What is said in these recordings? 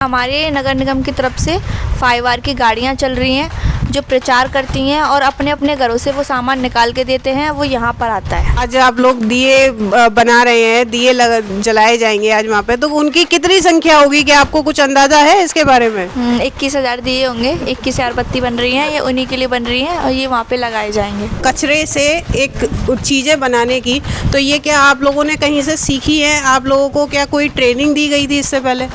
हमारे नगर निगम की तरफ से 5R की गाड़ियाँ चल रही हैं जो प्रचार करती हैं और अपने अपने घरों से वो सामान निकाल के देते हैं, वो यहाँ पर आता है। आज आप लोग दिए बना रहे हैं, दिए जलाए जाएंगे आज वहाँ पे, तो उनकी कितनी संख्या होगी? क्या आपको कुछ अंदाजा है इसके बारे में? 21,000 दिए होंगे, 21,000 बत्ती बन रही हैं, ये उन्हीं के लिए बन रही हैं और ये वहाँ पे लगाए जाएंगे। कचरे से एक चीज़ें बनाने की, तो ये क्या आप लोगों ने कहीं से सीखी है? आप लोगों को क्या कोई ट्रेनिंग दी गई थी इससे पहले?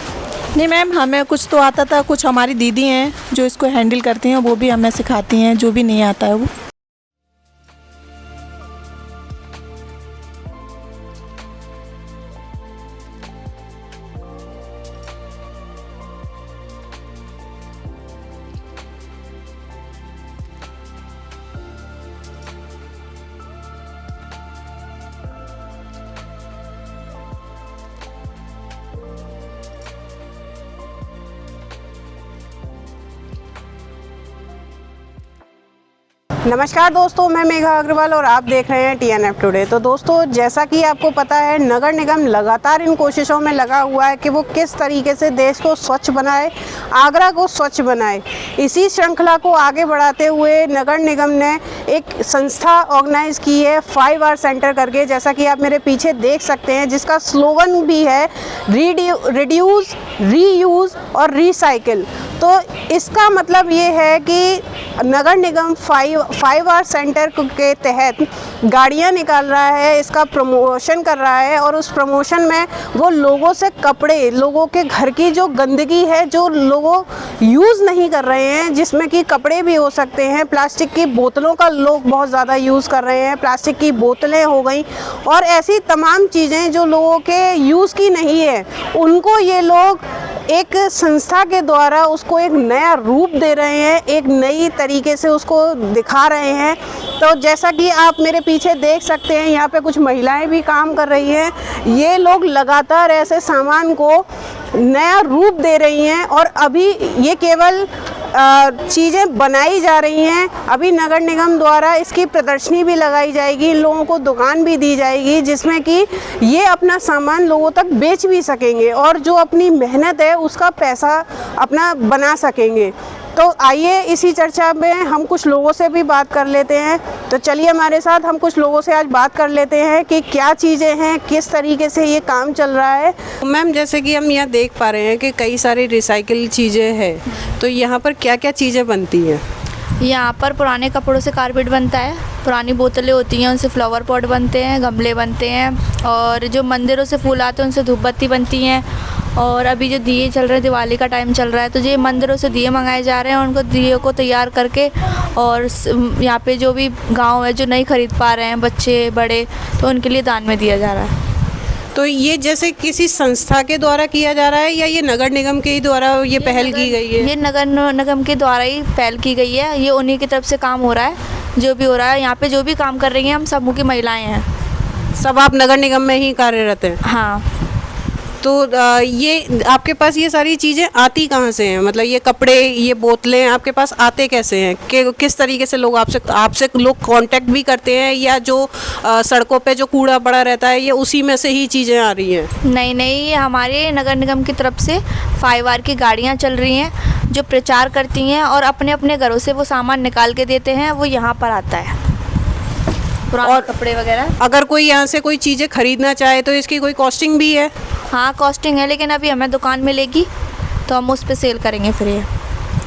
नहीं मैम, हमें कुछ तो आता था, कुछ हमारी दीदी हैं जो इसको हैंडल करती हैं, वो भी हमें सिखाती हैं, जो भी नहीं आता है वो। नमस्कार दोस्तों, मैं मेघा अग्रवाल और आप देख रहे हैं TNF टुडे। तो दोस्तों, जैसा कि आपको पता है, नगर निगम लगातार इन कोशिशों में लगा हुआ है कि वो किस तरीके से देश को स्वच्छ बनाए, आगरा को स्वच्छ बनाए। इसी श्रृंखला को आगे बढ़ाते हुए नगर निगम ने एक संस्था ऑर्गेनाइज की है 5R सेंटर करके, जैसा कि आप मेरे पीछे देख सकते हैं, जिसका स्लोगन भी है रिड्यूस, रीयूज़ और रिसाइकिल। तो इसका मतलब ये है कि नगर निगम 5R सेंटर के तहत गाड़ियाँ निकाल रहा है, इसका प्रमोशन कर रहा है और उस प्रमोशन में वो लोगों से कपड़े, लोगों के घर की जो गंदगी है, जो लोगों यूज़ नहीं कर रहे हैं, जिसमें कि कपड़े भी हो सकते हैं, प्लास्टिक की बोतलों का लोग बहुत ज़्यादा यूज़ कर रहे हैं, प्लास्टिक की बोतलें हो गई और ऐसी तमाम चीज़ें जो लोगों के यूज़ की नहीं है, उनको ये लोग एक संस्था के द्वारा उसको एक नया रूप दे रहे हैं, एक नई तरीके से उसको दिखा रहे हैं। तो जैसा कि आप मेरे पीछे देख सकते हैं, यहाँ पे कुछ महिलाएं भी काम कर रही हैं। ये लोग लगातार ऐसे सामान को नया रूप दे रही हैं और अभी ये केवल चीज़ें बनाई जा रही हैं। अभी नगर निगम द्वारा इसकी प्रदर्शनी भी लगाई जाएगी, इन लोगों को दुकान भी दी जाएगी, जिसमें कि ये अपना सामान लोगों तक बेच भी सकेंगे और जो अपनी मेहनत है उसका पैसा अपना बना सकेंगे। तो आइए इसी चर्चा में हम कुछ लोगों से भी बात कर लेते हैं। तो चलिए हमारे साथ हम कुछ लोगों से आज बात कर लेते हैं कि क्या चीज़ें हैं, किस तरीके से ये काम चल रहा है। मैम, जैसे कि हम यहाँ देख पा रहे हैं कि कई सारी रिसाइकिल चीज़ें हैं, तो यहाँ पर क्या क्या चीज़ें बनती हैं? यहाँ पर पुराने कपड़ों से कारपेट बनता है, पुरानी बोतलें होती हैं उनसे फ्लावर पॉट बनते हैं, गमले बनते हैं और जो मंदिरों से फूल आते हैं उनसे धूप बत्ती बनती हैं। और अभी जो दिए चल रहे हैं, दिवाली का टाइम चल रहा है, तो ये मंदिरों से दिए मंगाए जा रहे हैं, उनको दिए को तैयार करके और यहाँ पे जो भी गांव है जो नहीं खरीद पा रहे हैं, बच्चे बड़े, तो उनके लिए दान में दिया जा रहा है। तो ये जैसे किसी संस्था के द्वारा किया जा रहा है या ये नगर निगम के द्वारा ये पहल की गई है? ये नगर निगम के द्वारा ही पहल की गई है, ये उन्हीं की तरफ से काम हो रहा है। जो भी हो रहा है यहाँ पे, जो भी काम कर रही हैं, हम समूह की महिलाएं हैं। सब आप नगर निगम में ही कार्यरत हैं? हाँ। तो ये आपके पास ये सारी चीज़ें आती कहाँ से हैं? मतलब ये कपड़े, ये बोतलें आपके पास आते कैसे हैं? किस तरीके से लोग आपसे लोग कांटेक्ट भी करते हैं, या जो सड़कों पे जो कूड़ा पड़ा रहता है, ये उसी में से ही चीज़ें आ रही हैं? नहीं, ये हमारे नगर निगम की तरफ से 5R की गाड़ियाँ चल रही हैं जो प्रचार करती हैं और अपने अपने घरों से वो सामान निकाल के देते हैं, वो यहाँ पर आता है, पुराने कपड़े वगैरह। अगर कोई यहाँ से कोई चीज़ें खरीदना चाहे तो इसकी कोई कॉस्टिंग भी है? हाँ, कॉस्टिंग है, लेकिन अभी हमें दुकान में लेगी तो हम उस पे सेल करेंगे फ्री।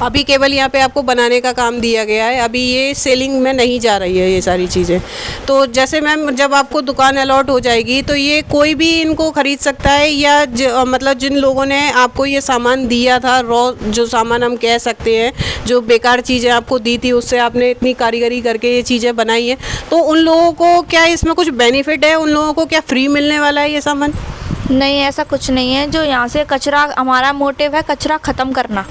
अभी केवल यहाँ पे आपको बनाने का काम दिया गया है, अभी ये सेलिंग में नहीं जा रही है ये सारी चीज़ें। तो जैसे मैम, जब आपको दुकान अलॉट हो जाएगी तो ये कोई भी इनको खरीद सकता है, या मतलब जिन लोगों ने आपको ये सामान दिया था, रॉ जो सामान हम कह सकते हैं, जो बेकार चीज़ें आपको दी थी, उससे आपने इतनी कारीगरी करके ये चीज़ें बनाई हैं, तो उन लोगों को क्या इसमें कुछ बेनिफिट है? उन लोगों को क्या फ्री मिलने वाला है ये सामान? नहीं, ऐसा कुछ नहीं है। जो यहाँ से कचरा, हमारा मोटिव है कचरा ख़त्म करना।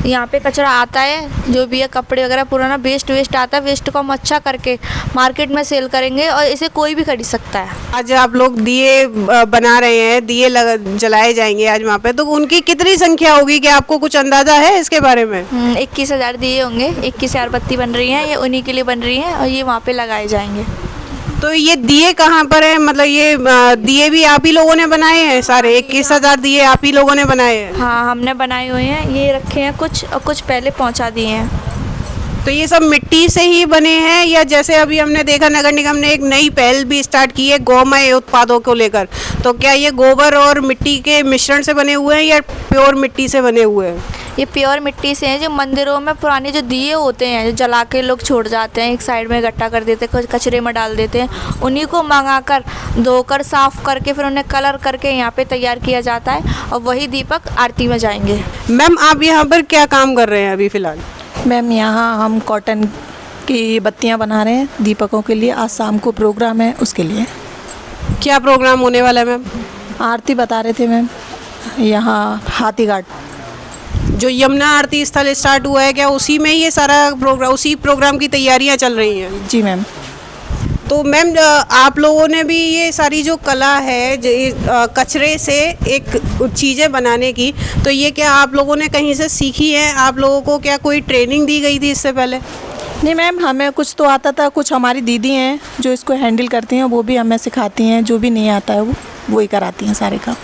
यहाँ पे कचरा आता है, जो भी है कपड़े वगैरह, पुराना वेस्ट आता है, वेस्ट को हम अच्छा करके मार्केट में सेल करेंगे और इसे कोई भी खरीद सकता है। आज आप लोग दिए बना रहे हैं, दिए जलाए जाएंगे आज वहाँ पे, तो उनकी कितनी संख्या होगी? क्या आपको कुछ अंदाजा है इसके बारे में? 21,000 दिए होंगे, 21,000 बत्ती बन रही हैं, ये उन्हीं के लिए बन रही हैं और ये वहाँ पे लगाए जाएंगे। तो ये दिए कहाँ पर है, मतलब ये दिए भी आप ही लोगों ने बनाए हैं सारे? 21,000 दिए आप ही लोगों ने बनाए हैं? हाँ, हमने बनाए हुए हैं, ये रखे हैं कुछ और कुछ पहले पहुंचा दिए हैं। तो ये सब मिट्टी से ही बने हैं, या जैसे अभी हमने देखा नगर निगम ने एक नई पहल भी स्टार्ट की है गौमय उत्पादों को लेकर, तो क्या ये गोबर और मिट्टी के मिश्रण से बने हुए हैं या प्योर मिट्टी से बने हुए हैं? ये प्योर मिट्टी से हैं। जो मंदिरों में पुराने जो दिए होते हैं, जो जला के लोग छोड़ जाते हैं, एक साइड में इकट्ठा कर देते हैं, कचरे में डाल देते हैं, उन्हीं को मंगाकर धोकर साफ़ करके फिर उन्हें कलर करके यहाँ पे तैयार किया जाता है और वही दीपक आरती में जाएंगे। मैम आप यहाँ पर क्या काम कर रहे हैं अभी फ़िलहाल? मैम यहाँ हम कॉटन की बत्तियाँ बना रहे हैं दीपकों के लिए। आज शाम को प्रोग्राम है, उसके लिए। क्या प्रोग्राम होने वाला है मैम? आरती बता रहे थे मैम, यहाँ हाथीघाट। जो यमुना आरती स्थल स्टार्ट हुआ है, क्या उसी में ये सारा प्रोग्राम, उसी प्रोग्राम की तैयारियां चल रही हैं? जी मैम। तो मैम आप लोगों ने भी ये सारी जो कला है कचरे से एक चीज़ें बनाने की, तो ये क्या आप लोगों ने कहीं से सीखी है? आप लोगों को क्या कोई ट्रेनिंग दी गई थी इससे पहले? नहीं मैम, हमें कुछ तो आता था, कुछ हमारी दीदी हैं जो इसको हैंडल करती हैं, वो भी हमें सिखाती हैं। जो भी नहीं आता है वो ही कराती हैं सारे काम।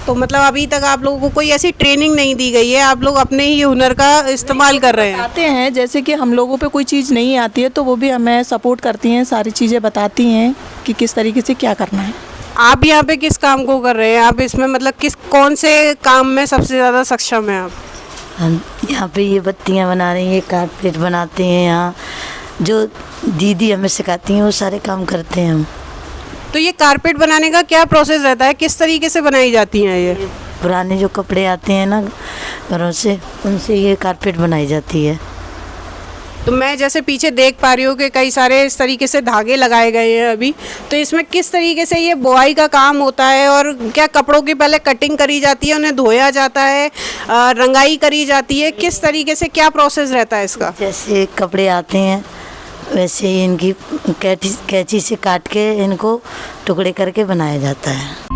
तो मतलब अभी तक आप लोगों को कोई ऐसी ट्रेनिंग नहीं दी गई है, आप लोग अपने ही हुनर का इस्तेमाल कर रहे हैं? आते हैं, जैसे कि हम लोगों पे कोई चीज़ नहीं आती है तो वो भी हमें सपोर्ट करती हैं, सारी चीज़ें बताती हैं कि किस तरीके से क्या करना है। आप यहाँ पे किस काम को कर रहे हैं? आप इसमें मतलब कौन से काम में सबसे ज़्यादा सक्षम हैं आप? हम यहाँ पे ये बत्तियाँ बना रही हैं, कारपेट बनाते हैं। यहाँ जो दीदी हमें सिखाती हैं वो सारे काम करते हैं हम। तो ये कारपेट बनाने का क्या प्रोसेस रहता है, किस तरीके से बनाई जाती हैं ये? पुराने जो कपड़े आते हैं ना घरों से, उनसे ये कारपेट बनाई जाती है। तो मैं जैसे पीछे देख पा रही हूँ कि कई सारे इस तरीके से धागे लगाए गए हैं अभी, तो इसमें किस तरीके से ये बुआई का काम होता है और क्या कपड़ों की पहले कटिंग करी जाती है, उन्हें धोया जाता है, रंगाई करी जाती है, किस तरीके से क्या प्रोसेस रहता है इसका? जैसे कपड़े आते हैं वैसे ही इनकी कैंची से काट के इनको टुकड़े करके बनाया जाता है।